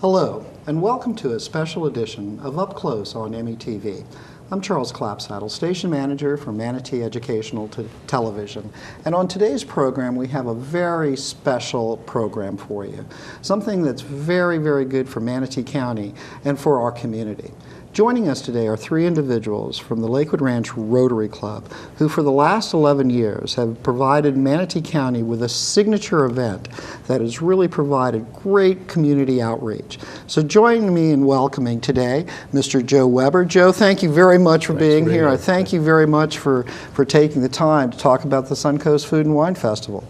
Hello, and welcome to a special edition of Up Close on METV. I'm Charles Clapsaddle, Station Manager for Manatee Educational Television. And on today's program, we have a very special program for you. Something that's very, very good for Manatee County and for our community. Joining us today are three individuals from the Lakewood Ranch Rotary Club who for the last 11 years have provided Manatee County with a signature event that has really provided great community outreach. So joining me in welcoming today, Mr. Joe Weber. Joe, thank you very much for being here. I thank you very much for taking the time to talk about the Suncoast Food and Wine Festival.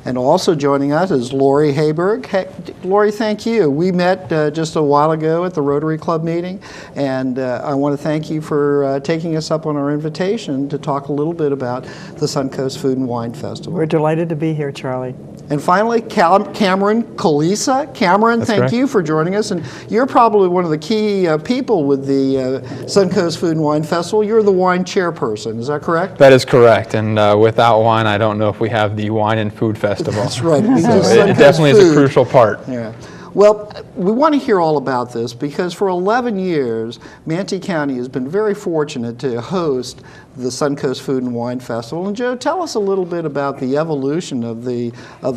And also joining us is Lori Hayberg. Hey, Lori, thank you. We met just a while ago at the Rotary Club meeting, and I want to thank you for taking us up on our invitation to talk a little bit about the Suncoast Food and Wine Festival. We're delighted to be here, Charlie. And finally, Cameron Kalisa. Cameron, thank you for joining us. And you're probably one of the key people with the Suncoast Food and Wine Festival. You're the wine chairperson, is that correct? That is correct. And without wine, I don't know if we have the Wine and Food Festival. That's right. So it definitely is a crucial part. Yeah. Well, we want to hear all about this because for 11 years, Manatee County has been very fortunate to host the Suncoast Food and Wine Festival. And Joe, tell us a little bit about the evolution of the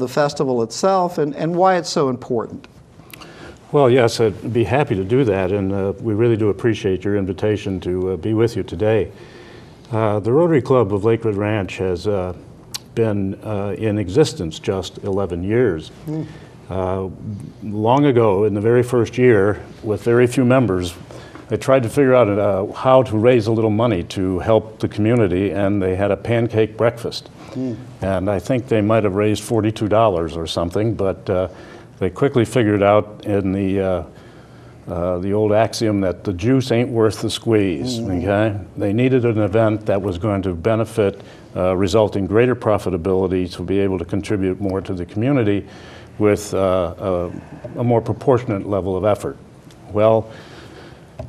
festival itself and why it's so important. Well, yes, I'd be happy to do that, and we really do appreciate your invitation to be with you today. The Rotary Club of Lakewood Ranch has been in existence just 11 years. Long ago, in the very first year, with very few members, they tried to figure out how to raise a little money to help the community, and they had a pancake breakfast. And I think they might have raised $42 or something, but they quickly figured out in the old axiom that the juice ain't worth the squeeze, okay? They needed an event that was going to benefit, result in greater profitability to be able to contribute more to the community with a more proportionate level of effort. Well,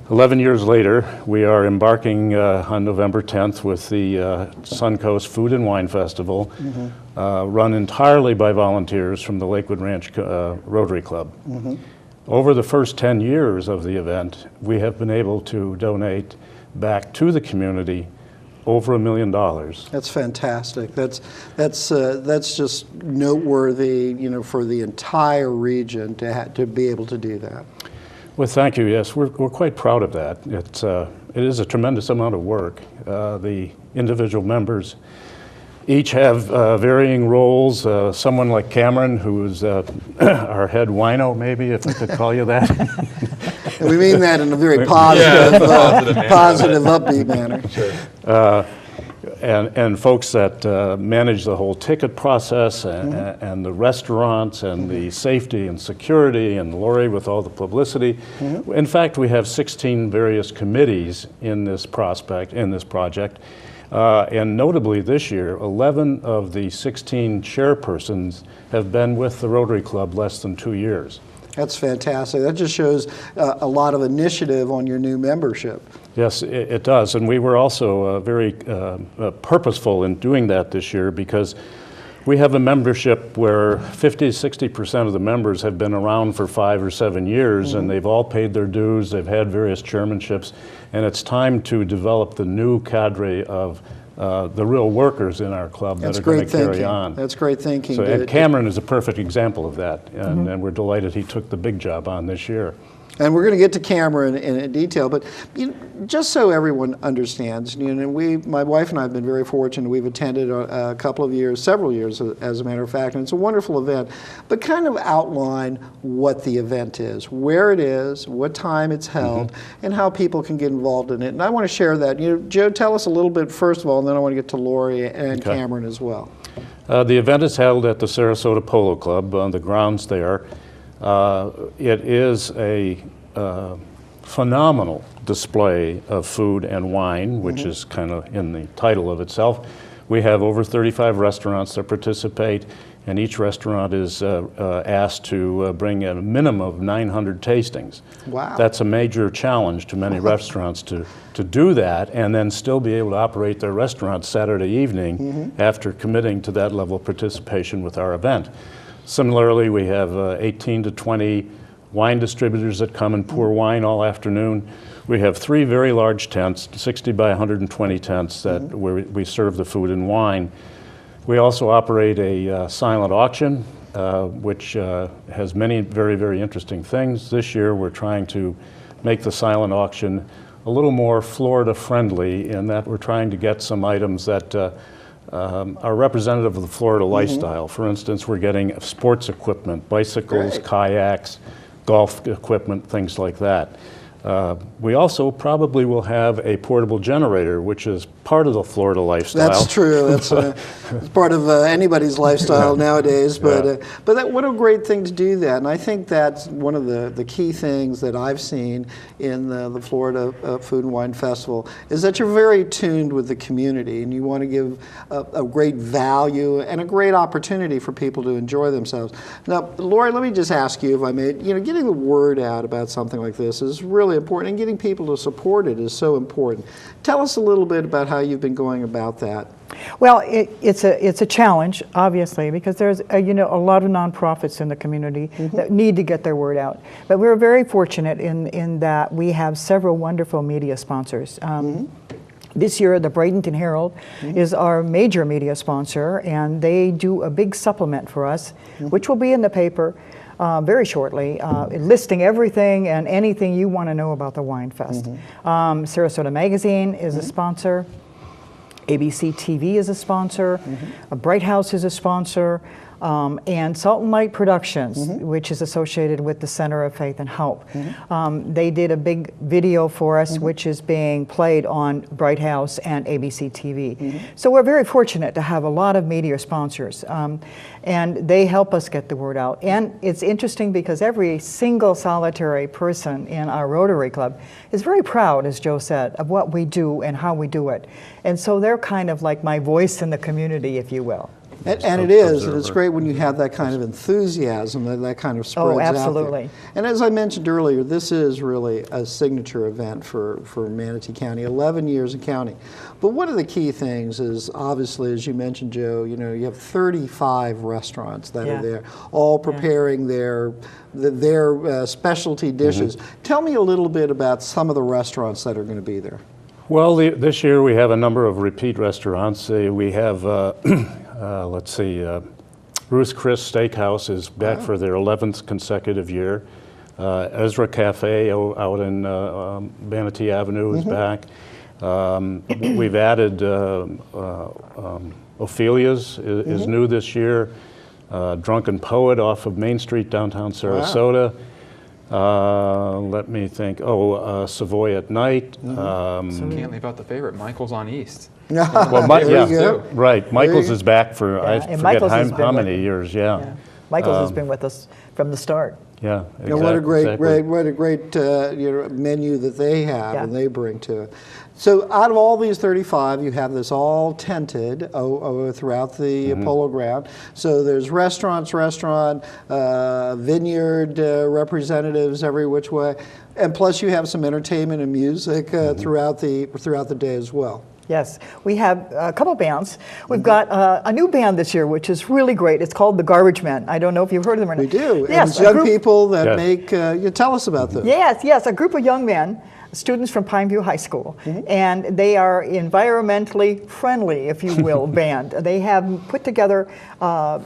11 years later, we are embarking on November 10th with the Suncoast Food and Wine Festival, run entirely by volunteers from the Lakewood Ranch Rotary Club. Over the first 10 years of the event, we have been able to donate back to the community over $1 million. That's fantastic. That's just noteworthy, you know, for the entire region to be able to do that. Well, thank you. Yes, we're quite proud of that. It is a tremendous amount of work. The individual members each have varying roles. Someone like Cameron, who is our head wino, maybe, if I could call you that. We mean that in a very positive, positive, upbeat manner. Sure. And folks that manage the whole ticket process and the restaurants and the safety and security, and Lori with all the publicity. In fact, we have 16 various committees in this project. And notably this year, 11 of the 16 chairpersons have been with the Rotary Club less than 2 years. That's fantastic. That just shows a lot of initiative on your new membership. Yes, it does. And we were also very purposeful in doing that this year because we have a membership where 50 to 60% of the members have been around for 5 or 7 years, and they've all paid their dues, they've had various chairmanships, and it's time to develop the new cadre of the real workers in our club that are going to carry on. That's great thinking. So, and Cameron is a perfect example of that, and we're delighted he took the big job on this year. And we're going to get to Cameron in detail, but just so everyone understands, my wife and I have been very fortunate. We've attended a couple of years, several years, as a matter of fact, and it's a wonderful event. But kind of outline what the event is, where it is, what time it's held, and how people can get involved in it. And I want to share that. Joe, tell us a little bit first of all, and then I want to get to Lori and Cameron as well. The event is held at the Sarasota Polo Club on the grounds there. It is a phenomenal display of food and wine, which is kind of in the title of itself. We have over 35 restaurants that participate, and each restaurant is asked to bring a minimum of 900 tastings. Wow. That's a major challenge to many restaurants to do that and then still be able to operate their restaurant Saturday evening after committing to that level of participation with our event. Similarly, we have 18 to 20 wine distributors that come and pour wine all afternoon. We have 3 very large tents, 60 by 120 tents, that where we serve the food and wine. We also operate a silent auction, which has many very, very interesting things. This year we're trying to make the silent auction a little more Florida-friendly in that we're trying to get some items that are representative of the Florida lifestyle. For instance, we're getting sports equipment, bicycles, Great. kayaks, golf equipment, things like that. We also probably will have a portable generator, which is part of the Florida lifestyle. That's true. That's it's part of anybody's lifestyle nowadays. But what a great thing to do that. And I think that's one of the key things that I've seen in the Florida Food and Wine Festival is that you're very tuned with the community, and you want to give a great value and a great opportunity for people to enjoy themselves. Now, Lori, let me just ask you, if I may, getting the word out about something like this is really important, and getting people to support it is so important. Tell us a little bit about how you've been going about that. Well, it's a challenge, obviously, because there's a lot of nonprofits in the community that need to get their word out. But we're very fortunate in that we have several wonderful media sponsors. This year, the Bradenton Herald is our major media sponsor, and they do a big supplement for us, which will be in the paper very shortly, listing everything and anything you want to know about the Wine Fest. Sarasota Magazine is a sponsor. ABC TV is a sponsor. Bright House is a sponsor. And Salt and Light Productions, which is associated with the Center of Faith and Hope. They did a big video for us, which is being played on Bright House and ABC TV. So we're very fortunate to have a lot of media sponsors, and they help us get the word out. And it's interesting because every single solitary person in our Rotary Club is very proud, as Joe said, of what we do and how we do it. And so they're kind of like my voice in the community, if you will. And it is, and it's great when you have that kind of enthusiasm, that kind of spreads out there. Absolutely. And as I mentioned earlier, this is really a signature event for Manatee County, 11 years in county. But one of the key things is, obviously, as you mentioned, Joe, you have 35 restaurants that are there, all preparing their specialty dishes. Tell me a little bit about some of the restaurants that are going to be there. Well, this year we have a number of repeat restaurants. We have let's see, Ruth's Chris Steakhouse is back for their 11th consecutive year. Ezra Cafe out in Manatee Avenue is back. We've added Ophelia's is new this year. Drunken Poet off of Main Street, downtown Sarasota. Let me think. Savoy at Night. Can't leave out the favorite, Michael's on East. Well, right. Michael's is back for I forget how many years. Michael's has been with us from the start. Yeah, exactly. What a great menu that they have and they bring to it. So out of all these 35, you have this all tented throughout the polo ground. So there's restaurant, vineyard representatives every which way, and plus you have some entertainment and music throughout the day as well. Yes, we have a couple bands. We've got a new band this year, which is really great. It's called the Garbage Men. I don't know if you've heard of them or not. We do. Yes, and young people that make. You tell us about them. Yes, a group of young men, students from Pineview High School, and they are environmentally friendly, if you will, band. They have put together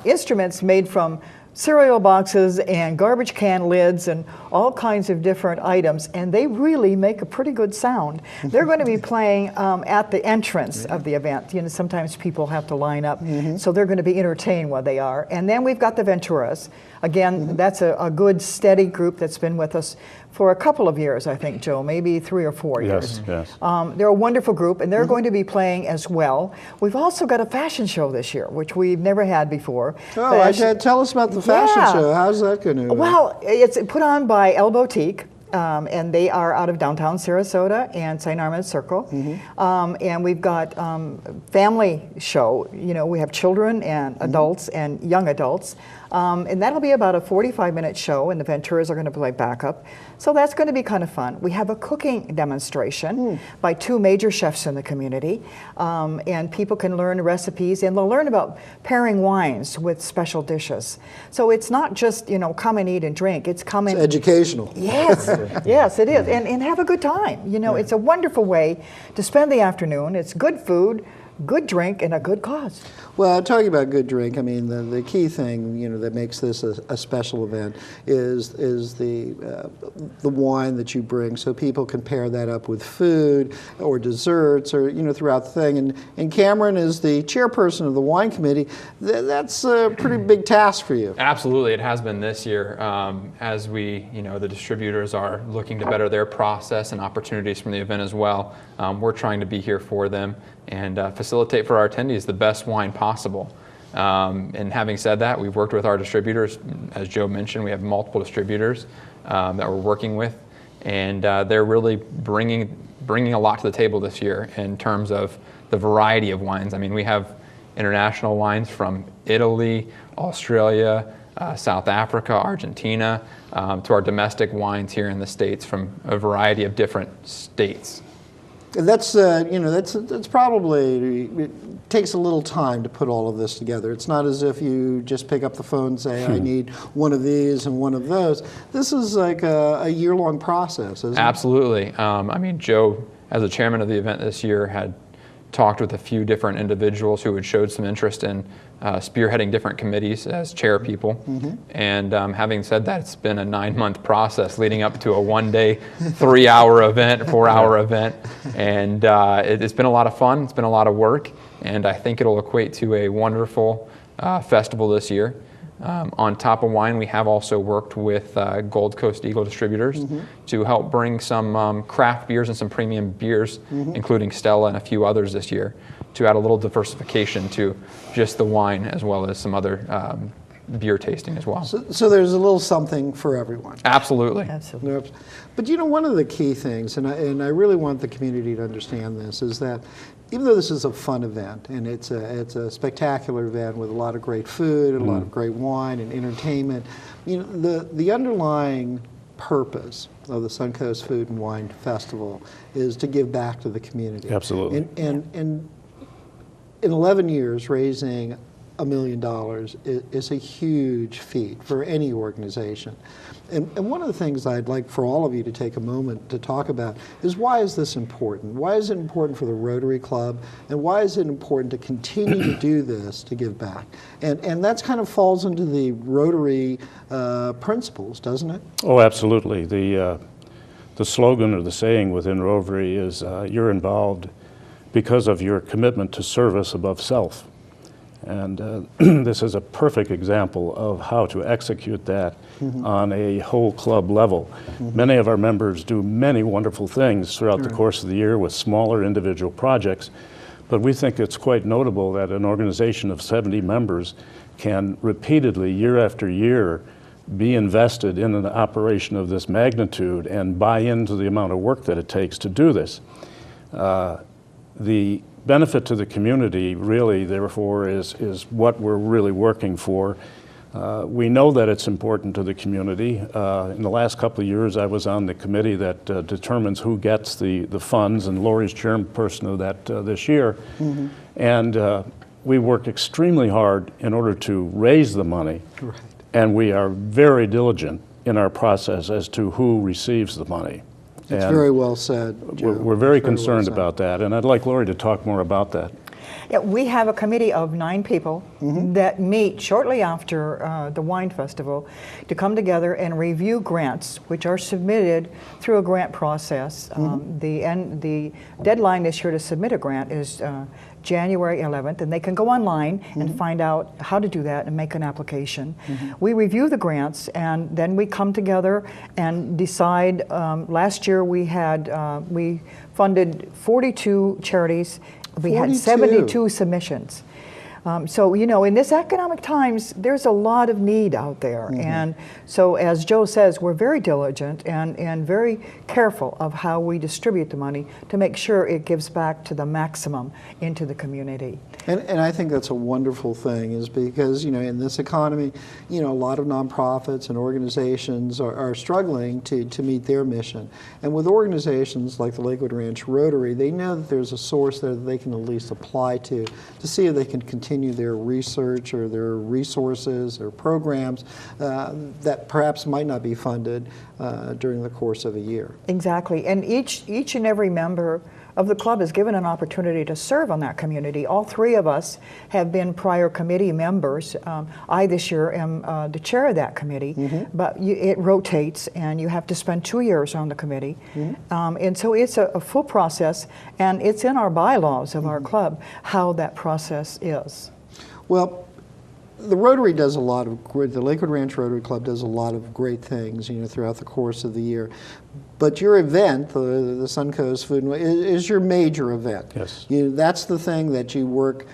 instruments made from cereal boxes and garbage can lids and all kinds of different items, and they really make a pretty good sound. They're going to be playing at the entrance of the event. You know, sometimes people have to line up, so they're going to be entertained while they are. And then we've got the Venturas. Again, that's a good, steady group that's been with us for a couple of years, I think, Joe, maybe 3 or 4 years. Yes. They're a wonderful group, and they're going to be playing as well. We've also got a fashion show this year, which we've never had before. Oh, tell us about the fashion show. How's that going to? Well, it's put on by El Boutique. And they are out of downtown Sarasota and St. Armand's Circle. And we've got family show. You know, we have children and adults and young adults. And that'll be about a 45-minute show, and the Venturas are going to play backup. So that's going to be kind of fun. We have a cooking demonstration by 2 major chefs in the community. And people can learn recipes, and they'll learn about pairing wines with special dishes. So it's not just, you know, come and eat and drink. It's come and... It's educational. Yes, yes, it is. And have a good time. You know, it's a wonderful way to spend the afternoon. It's good food, good drink, and a good cause. Well, talking about good drink, I mean, the key thing, you know, that makes this a special event is the wine that you bring, so people can pair that up with food or desserts, or, you know, throughout the thing. And Cameron is the chairperson of the wine committee. That's a pretty big task for you. Absolutely, it has been this year. As we, you know, the distributors are looking to better their process and opportunities from the event as well. We're trying to be here for them and facilitate for our attendees the best wine possible. And having said that, we've worked with our distributors. As Joe mentioned, we have multiple distributors that we're working with, and they're really bringing a lot to the table this year in terms of the variety of wines. I mean, we have international wines from Italy, Australia, South Africa, Argentina, to our domestic wines here in the States from a variety of different states. That's you know, that's probably, it takes a little time to put all of this together. It's not as if you just pick up the phone and say, I need one of these and one of those. This is like a year-long process, isn't it? Absolutely. I mean, Joe, as the chairman of the event this year, had talked with a few different individuals who had showed some interest in spearheading different committees as chair people. And having said that, it's been a 9-month process leading up to a 1-day, 3-hour event, 4-hour event. And it's been a lot of fun. It's been a lot of work. And I think it'll equate to a wonderful festival this year. On top of wine, we have also worked with Gold Coast Eagle distributors to help bring some craft beers and some premium beers, including Stella and a few others this year, to add a little diversification to just the wine as well as some other beer tasting as well. So there's a little something for everyone. Absolutely. Absolutely. But you know, one of the key things, and I really want the community to understand this, is that even though this is a fun event, and it's a spectacular event with a lot of great food and a lot of great wine and entertainment, you know, the underlying purpose of the Suncoast Food and Wine Festival is to give back to the community. Absolutely. And in 11 years, raising $1 million is a huge feat for any organization. And one of the things I'd like for all of you to take a moment to talk about is, why is this important? Why is it important for the Rotary Club? And why is it important to continue to do this, to give back? And that's kind of falls into the Rotary principles, doesn't it? Oh, absolutely. The slogan or the saying within Rotary is, you're involved because of your commitment to service above self. And this is a perfect example of how to execute that on a whole club level. Many of our members do many wonderful things throughout the course of the year with smaller individual projects, but we think it's quite notable that an organization of 70 members can repeatedly, year after year, be invested in an operation of this magnitude and buy into the amount of work that it takes to do this. The benefit to the community, really, therefore, is what we're really working for. We know that it's important to the community. In the last couple of years, I was on the committee that determines who gets the funds, and Lori's chairperson of that this year. And we work extremely hard in order to raise the money, and we are very diligent in our process as to who receives the money. It's very well said, Joe. We're very concerned about that, and I'd like Lori to talk more about that. Yeah, we have a committee of 9 people that meet shortly after the wine festival to come together and review grants, which are submitted through a grant process. The deadline this year to submit a grant is January 11th, and they can go online and find out how to do that and make an application. We review the grants, and then we come together and decide. Last year we funded 42 charities. We had 72 submissions. So, you know, in this economic times, there's a lot of need out there. And so, as Joe says, we're very diligent and very careful of how we distribute the money to make sure it gives back to the maximum into the community. And I think that's a wonderful thing, is because, you know, in this economy, you know, a lot of nonprofits and organizations are struggling to meet their mission. And with organizations like the Lakewood Ranch Rotary, they know that there's a source there that they can at least apply to see if they can continue their research or their resources or programs that perhaps might not be funded during the course of a year. Exactly. And each and every member of the club is given an opportunity to serve on that community. All 3 of us have been prior committee members. I this year am the chair of that committee, but it rotates and you have to spend 2 years on the committee. And so it's a full process, and it's in our bylaws of our club how that process is. Well, the Rotary does a lot of the Lakewood Ranch Rotary Club does a lot of great things, you know, throughout the course of the year. But your event, the Suncoast Food, is your major event. Yes. That's the thing that you work,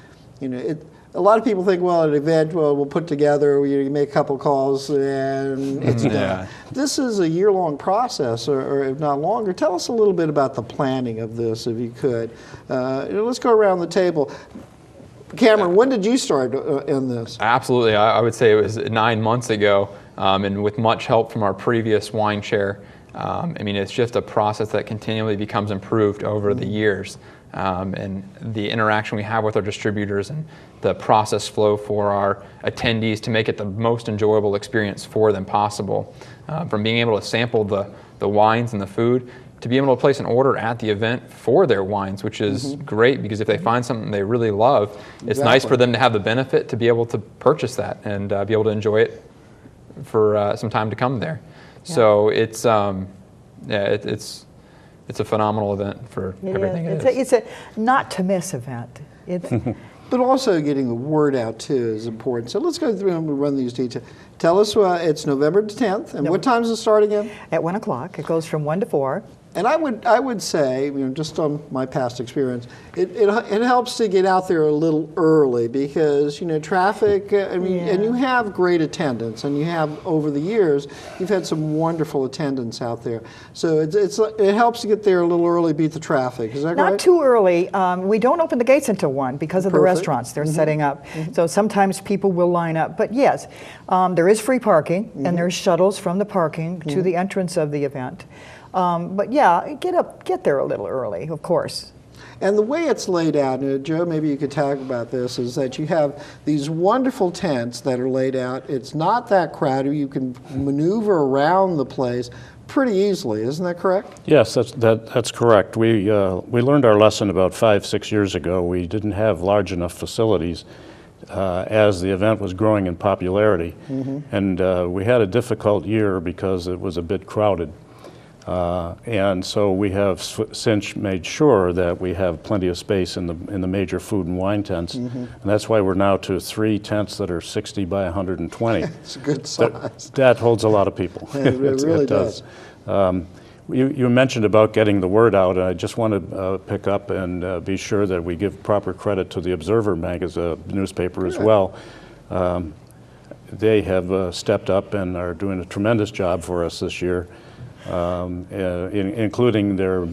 you know, a lot of people think, well, at an event, well, we'll put together, you make a couple calls, and it's done. This is a year-long process, or if not longer. Tell us a little bit about the planning of this, if you could. Let's go around the table. Cameron, when did you start in this? Absolutely. I would say it was 9 months ago, and with much help from our previous wine chair. I mean, it's just a process that continually becomes improved over the years. And the interaction we have with our distributors and the process flow for our attendees to make it the most enjoyable experience for them possible. From being able to sample the wines and the food, to be able to place an order at the event for their wines, which is great, because if they find something they really love, it's nice for them to have the benefit to be able to purchase that and be able to enjoy it for some time to come there. Yeah. So it's it's a phenomenal event for everything it is. It's a not to miss event. It's But also getting the word out too is important. So let's go through and run these details. Tell us, it's November 10th, and what time does it start again? at 1 o'clock. It goes from 1 to 4. And I would say, you know, just on my past experience, it helps to get out there a little early, because, you know, traffic. I mean, and you have great attendance, and you have, over the years, you've had some wonderful attendance out there. So it helps to get there a little early, beat the traffic. Is that right? Not too early. We don't open the gates until 1 because of the restaurants they're setting up. So sometimes people will line up. But yes, there is free parking, and there's shuttles from the parking to the entrance of the event. But yeah, get there a little early, of course. And the way it's laid out, and Joe, maybe you could talk about this, is that you have these wonderful tents that are laid out. It's not that crowded. You can maneuver around the place pretty easily. Isn't that correct? Yes, that's correct. We learned our lesson about 5-6 years ago. We didn't have large enough facilities as the event was growing in popularity. And we had a difficult year because it was a bit crowded. And so we have since made sure that we have plenty of space in the major food and wine tents, and that's why we're now to 3 tents that are 60 by 120. It's a good size. That holds a lot of people. It really does. You mentioned about getting the word out, and I just want to pick up and be sure that we give proper credit to the Observer magazine newspaper as well. They have stepped up and are doing a tremendous job for us this year. Including their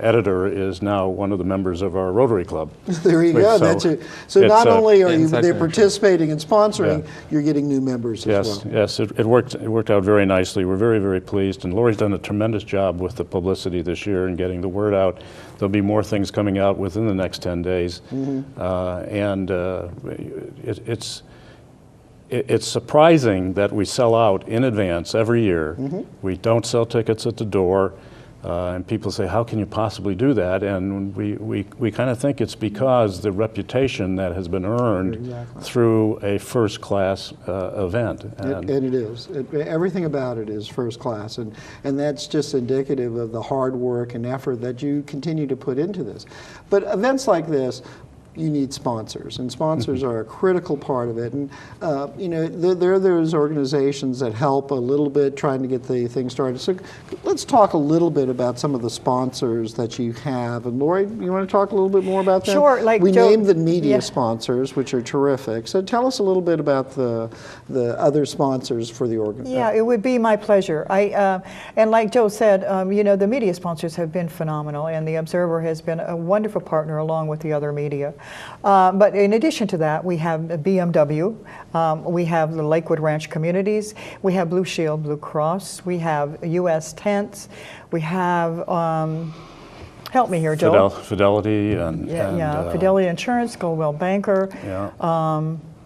editor is now one of the members of our Rotary Club. There you go. So not only are they participating and sponsoring, you're getting new members as well. Yes, it worked out very nicely. We're very, very pleased, and Lori's done a tremendous job with the publicity this year and getting the word out. There'll be more things coming out within the next 10 days, and it's surprising that we sell out in advance every year. We don't sell tickets at the door. And people say, how can you possibly do that? And we kind of think it's because the reputation that has been earned through a first-class event. And it is. Everything about it is first class. And that's just indicative of the hard work and effort that you continue to put into this. But events like this, you need sponsors, and sponsors are a critical part of it. And you know, there are those organizations that help a little bit trying to get the thing started. So let's talk a little bit about some of the sponsors that you have. And Lori, you want to talk a little bit more about them? Sure. Like we Joe, named the media yeah. sponsors, which are terrific. So tell us a little bit about the other sponsors for the organization. Yeah, it would be my pleasure. And like Joe said, you know, the media sponsors have been phenomenal, and the Observer has been a wonderful partner along with the other media. But in addition to that, we have BMW, we have the Lakewood Ranch Communities, we have Blue Shield, Blue Cross, we have U.S. Tents, we have, help me here, Joe. Fidelity and Fidelity Insurance, Goldwell Banker. Yeah.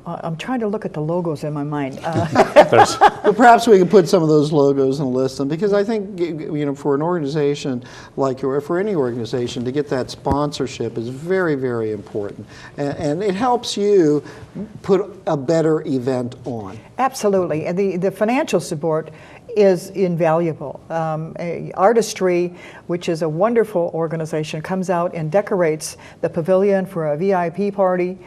I'm trying to look at the logos in my mind. Well, perhaps we could put some of those logos and list them, because I think, you know, for an organization like for any organization, to get that sponsorship is very, very important, and it helps you put a better event on. Absolutely, and the financial support is invaluable. Artistry, which is a wonderful organization, comes out and decorates the pavilion for a VIP party.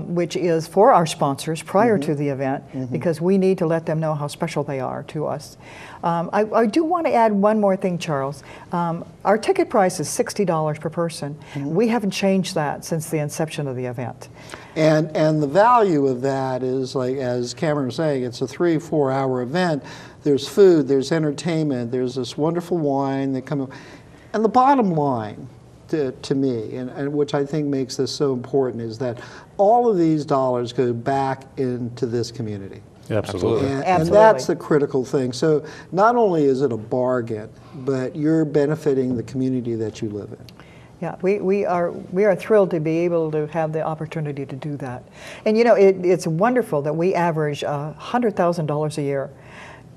Which is for our sponsors prior to the event, because we need to let them know how special they are to us. I do want to add one more thing, Charles. Our ticket price is $60 per person. We haven't changed that since the inception of the event. And the value of that is, like as Cameron was saying, it's a 3-4 hour event. There's food, there's entertainment, there's this wonderful wine that comes. And the bottom line, to me, and which I think makes this so important, is that all of these dollars go back into this community. Absolutely. And that's the critical thing. So not only is it a bargain, but you're benefiting the community that you live in. Yeah, we are thrilled to be able to have the opportunity to do that. And you know, it's wonderful that we average $100,000 a year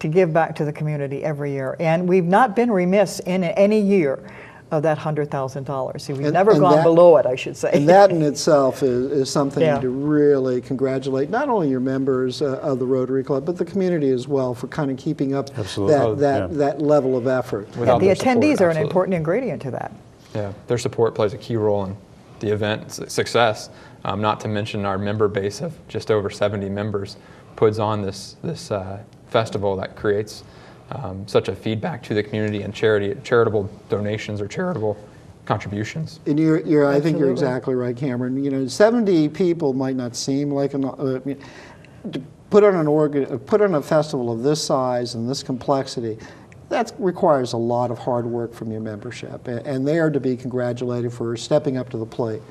to give back to the community every year. And we've not been remiss in any year of that $100,000. See, we've never gone below it, I should say. And that in itself is something Yeah. to really congratulate not only your members of the Rotary Club, but the community as well, for kind of keeping up that level of effort. And the attendees are an important ingredient to that. Yeah, their support plays a key role in the event's success. Not to mention our member base of just over 70 members puts on this festival that creates such a feedback to the community and charitable donations or charitable contributions. And I think you're exactly right, Cameron. You know, 70 people might not seem like to put on a festival of this size and this complexity. That requires a lot of hard work from your membership, and they are to be congratulated for stepping up to the plate.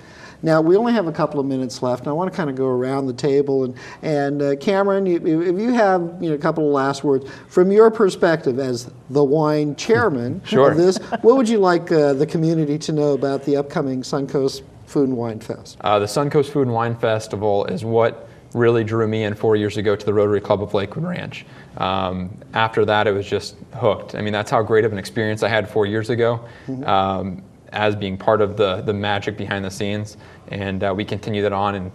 Now, we only have a couple of minutes left, and I want to kind of go around the table. And Cameron, if you have a couple of last words, from your perspective as the wine chairman of this, what would you like the community to know about the upcoming Suncoast Food and Wine Fest? The Suncoast Food and Wine Festival is what really drew me in 4 years ago to the Rotary Club of Lakewood Ranch. After that, it was just hooked. I mean, that's how great of an experience I had 4 years ago. As being part of the magic behind the scenes, and we continue that on, and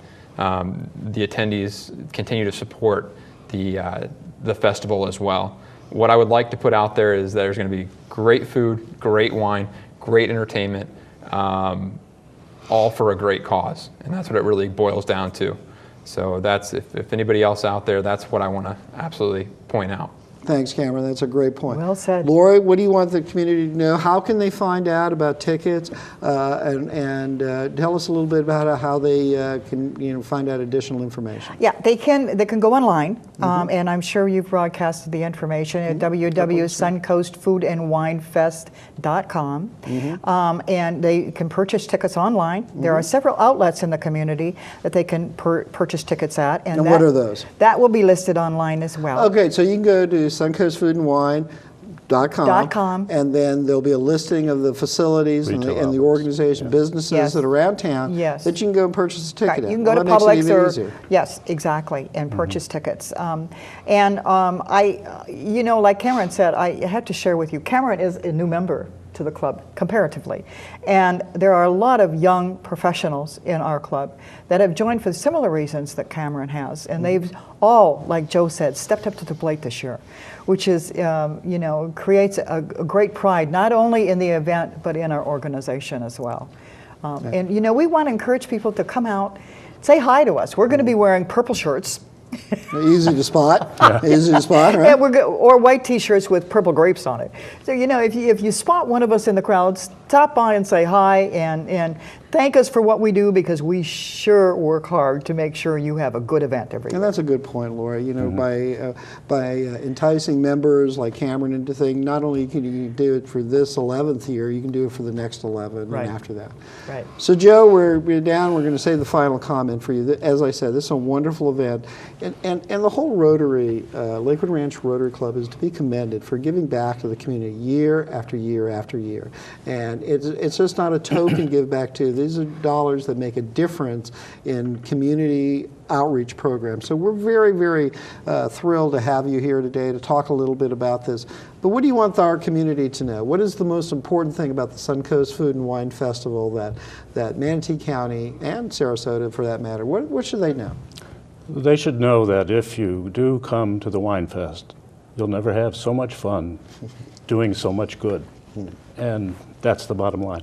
the attendees continue to support the festival as well. What I would like to put out there is there's going to be great food, great wine, great entertainment, all for a great cause, and that's what it really boils down to. So that's, if anybody else out there, that's what I want to absolutely point out. Thanks, Cameron. That's a great point. Well said. Lori, what do you want the community to know? How can they find out about tickets? And tell us a little bit about how they can find out additional information. Yeah, they can go online, and I'm sure you've broadcasted the information at www.suncoastfoodandwinefest.com, and they can purchase tickets online. There are several outlets in the community that they can purchase tickets at. And what are those? That will be listed online as well. Okay, so you can go to suncoastfoodandwine.com, and then there'll be a listing of the facilities and the organization, businesses that are around town that you can go and purchase a ticket at. You can go to Publix yes, exactly, and purchase tickets. I, like Cameron said, I had to share with you, Cameron is a new member to the club comparatively. And there are a lot of young professionals in our club that have joined for similar reasons that Cameron has. And they've all, like Joe said, stepped up to the plate this year, which is, you know, creates a great pride, not only in the event, but in our organization as well. And, you know, we want to encourage people to come out, say hi to us. We're going to be wearing purple shirts. Easy to spot. Easy to spot, right? And or white T-shirts with purple grapes on it. So, you know, if you spot one of us in the crowd, stop by and say hi and thank us for what we do, because we sure work hard to make sure you have a good event every year. And that's a good point, Laura. You know, by enticing members like Cameron into things, not only can you do it for this 11th year, you can do it for the next 11 and after that. Right. So, Joe, we're down. We're going to say the final comment for you. As I said, this is a wonderful event. And the whole Rotary, Lakewood Ranch Rotary Club, is to be commended for giving back to the community year after year after year. And it's just not a token give back to. These are dollars that make a difference in community outreach programs. So we're very, very thrilled to have you here today to talk a little bit about this. But what do you want our community to know? What is the most important thing about the Suncoast Food and Wine Festival that Manatee County and Sarasota, for that matter, what should they know? They should know that if you do come to the Wine Fest, you'll never have so much fun doing so much good. And that's the bottom line.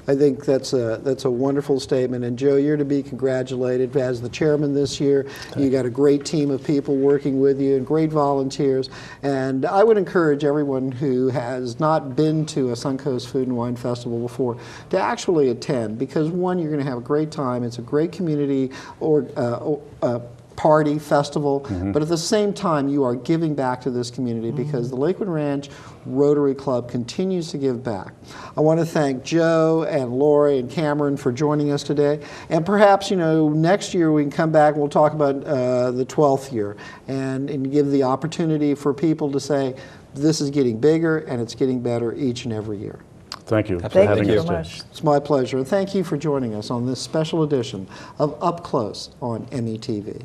I think that's a wonderful statement. And Joe, you're to be congratulated as the chairman this year. You got a great team of people working with you and great volunteers. And I would encourage everyone who has not been to a Suncoast Food and Wine Festival before to actually attend, because one, you're going to have a great time. It's a great community party, festival, but at the same time you are giving back to this community because the Lakewood Ranch Rotary Club continues to give back. I want to thank Joe and Lori and Cameron for joining us today, and perhaps, you know, next year we can come back and we'll talk about the 12th year and give the opportunity for people to say this is getting bigger and it's getting better each and every year. Thank you for Thank having you us so today. much. It's my pleasure, and thank you for joining us on this special edition of Up Close on METV.